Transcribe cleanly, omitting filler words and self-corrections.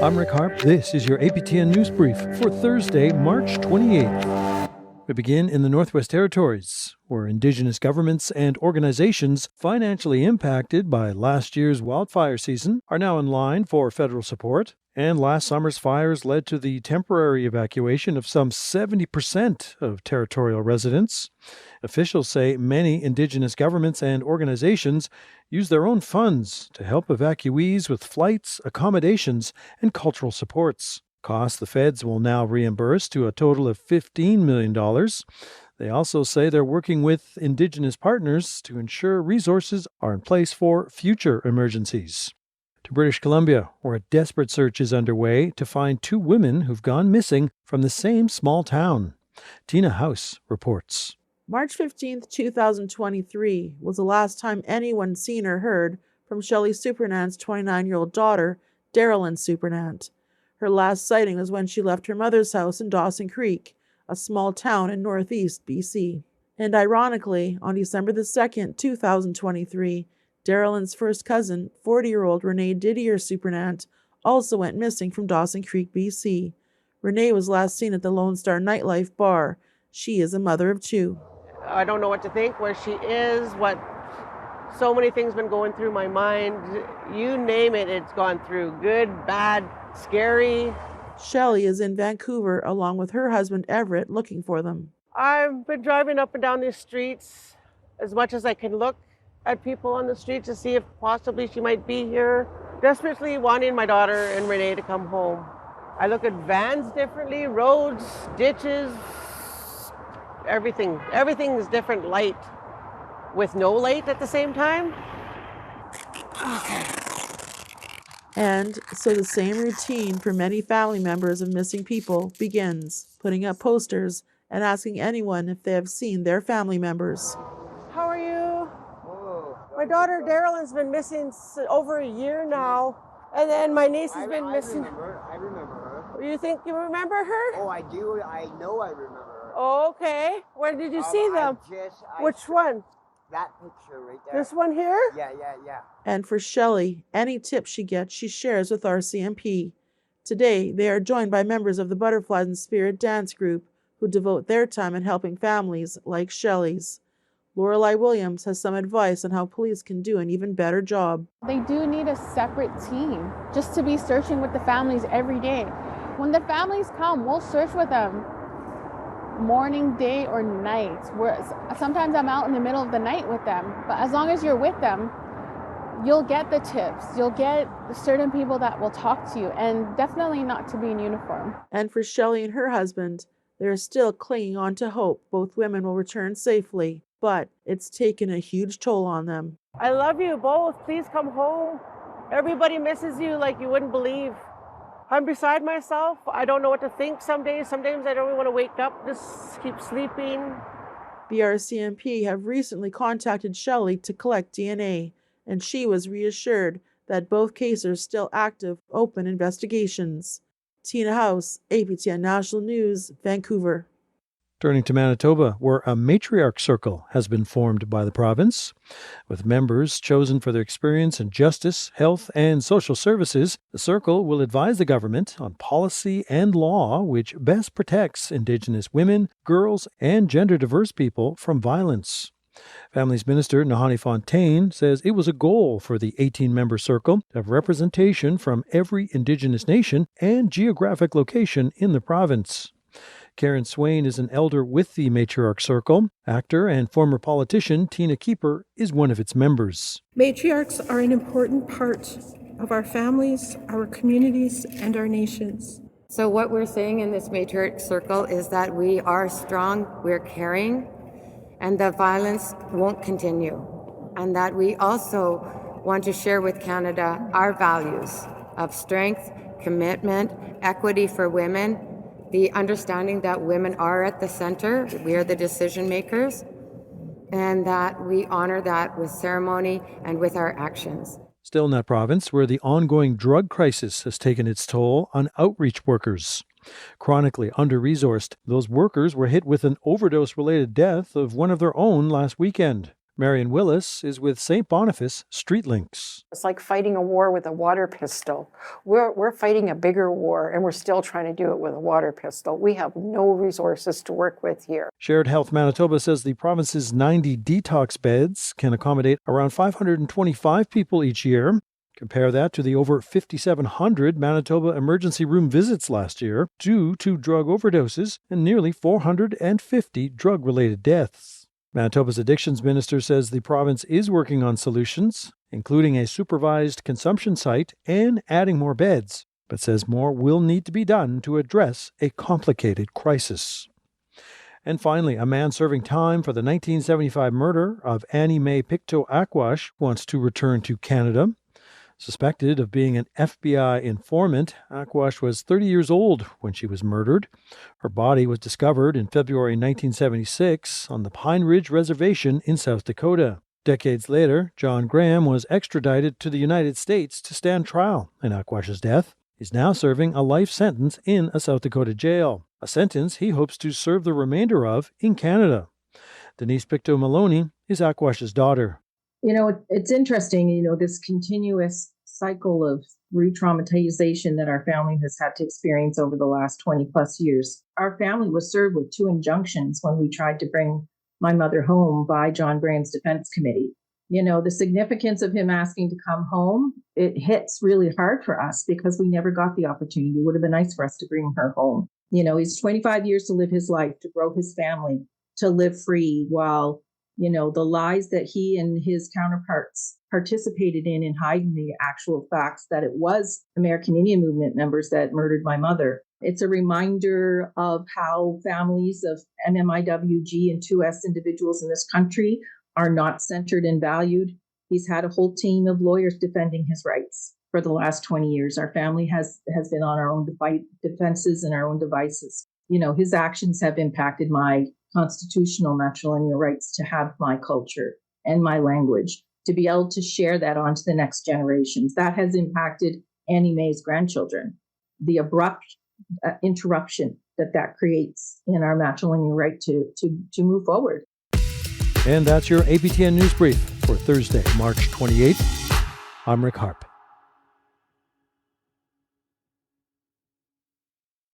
I'm Rick Harp. This is your APTN News Brief for Thursday, March 28th. We begin in the Northwest Territories, where Indigenous governments and organizations financially impacted by last year's wildfire season are now in line for federal support. And last summer's fires led to the temporary evacuation of some 70% of territorial residents. Officials say many Indigenous governments and organizations use their own funds to help evacuees with flights, accommodations, and cultural supports. Costs the feds will now reimburse to a total of $15 million. They also say they're working with Indigenous partners to ensure resources are in place for future emergencies. To British Columbia, where a desperate search is underway to find two women who've gone missing from the same small town. Tina House reports. March 15, 2023 was the last time anyone seen or heard from Shelley Supernant's 29-year-old daughter, Darylyn Supernant. Her last sighting was when she left her mother's house in Dawson Creek, a small town in northeast BC. And ironically, on December 2, 2023, Darylyn's first cousin, 40-year-old Renee Didier Supernant, also went missing from Dawson Creek, BC. Renee was last seen at the Lone Star nightlife bar. She is a mother of two. I don't know what to think, where she is, so many things been going through my mind. You name it, it's gone through. Good, bad, scary. Shelley is in Vancouver along with her husband Everett looking for them. I've been driving up and down these streets as much as I can look at people on the street to see if possibly she might be here. Desperately wanting my daughter and Renee to come home. I look at vans differently, roads, ditches, everything. Everything is different light with no light at the same time. Okay. And so the same routine for many family members of missing people begins, putting up posters and asking anyone if they have seen their family members. How are you? My daughter Darylyn's been missing over a year now, and then my niece has been missing. I remember her. You think you remember her? Oh, I do. I know I remember her. Oh, okay. Where did you see them? Which one? That picture right there. This one here? Yeah. And for Shelley, any tip she gets, she shares with RCMP. Today, they are joined by members of the Butterflies and Spirit Dance Group who devote their time in helping families like Shelley's. Lorelei Williams has some advice on how police can do an even better job. They do need a separate team just to be searching with the families every day. When the families come, we'll search with them morning, day, or night. Sometimes I'm out in the middle of the night with them, but as long as you're with them, you'll get the tips. You'll get certain people that will talk to you, and definitely not to be in uniform. And for Shelley and her husband, they're still clinging on to hope both women will return safely, but it's taken a huge toll on them. I love you both. Please come home. Everybody misses you like you wouldn't believe. I'm beside myself. I don't know what to think some days. Some days I don't even want to wake up, just keep sleeping. The RCMP have recently contacted Shelley to collect DNA, and she was reassured that both cases are still active, open investigations. Tina House, APTN National News, Vancouver. Turning to Manitoba, where a matriarch circle has been formed by the province. With members chosen for their experience in justice, health, and social services, the circle will advise the government on policy and law which best protects Indigenous women, girls, and gender-diverse people from violence. Families Minister Nahani Fontaine says it was a goal for the 18-member circle to have representation from every Indigenous nation and geographic location in the province. Karen Swain is an elder with the Matriarch Circle. Actor and former politician Tina Keeper is one of its members. Matriarchs are an important part of our families, our communities, and our nations. So what we're saying in this Matriarch Circle is that we are strong, we're caring, and the violence won't continue. And that we also want to share with Canada our values of strength, commitment, equity for women, the understanding that women are at the center, we are the decision makers, and that we honor that with ceremony and with our actions. Still in that province, where the ongoing drug crisis has taken its toll on outreach workers. Chronically under-resourced, those workers were hit with an overdose-related death of one of their own last weekend. Marion Willis is with St. Boniface Street Links. It's like fighting a war with a water pistol. We're fighting a bigger war, and we're still trying to do it with a water pistol. We have no resources to work with here. Shared Health Manitoba says the province's 90 detox beds can accommodate around 525 people each year. Compare that to the over 5,700 Manitoba emergency room visits last year due to drug overdoses and nearly 450 drug-related deaths. Manitoba's addictions minister says the province is working on solutions, including a supervised consumption site and adding more beds, but says more will need to be done to address a complicated crisis. And finally, a man serving time for the 1975 murder of Annie Mae Pictou Aquash wants to return to Canada. Suspected of being an FBI informant, Aquash was 30 years old when she was murdered. Her body was discovered in February 1976 on the Pine Ridge Reservation in South Dakota. Decades later, John Graham was extradited to the United States to stand trial in Aquash's death. He's now serving a life sentence in a South Dakota jail, a sentence he hopes to serve the remainder of in Canada. Denise Maloney is Aquash's daughter. It's interesting, this continuous cycle of re-traumatization that our family has had to experience over the last 20 plus years. Our family was served with 2 injunctions when we tried to bring my mother home by John Graham's defense committee. The significance of him asking to come home, it hits really hard for us because we never got the opportunity. It would have been nice for us to bring her home. He's 25 years to live his life, to grow his family, to live free while the lies that he and his counterparts participated in hiding the actual facts that it was American Indian Movement members that murdered my mother. It's a reminder of how families of MMIWG and 2S individuals in this country are not centered and valued. He's had a whole team of lawyers defending his rights for the last 20 years. Our family has been on our own defenses and our own devices. His actions have impacted my constitutional matrilineal rights to have my culture and my language, to be able to share that on to the next generations. That has impacted Annie Mae's grandchildren. The abrupt interruption that creates in our matrilineal right to move forward. And that's your APTN News Brief for Thursday, March 28th. I'm Rick Harp.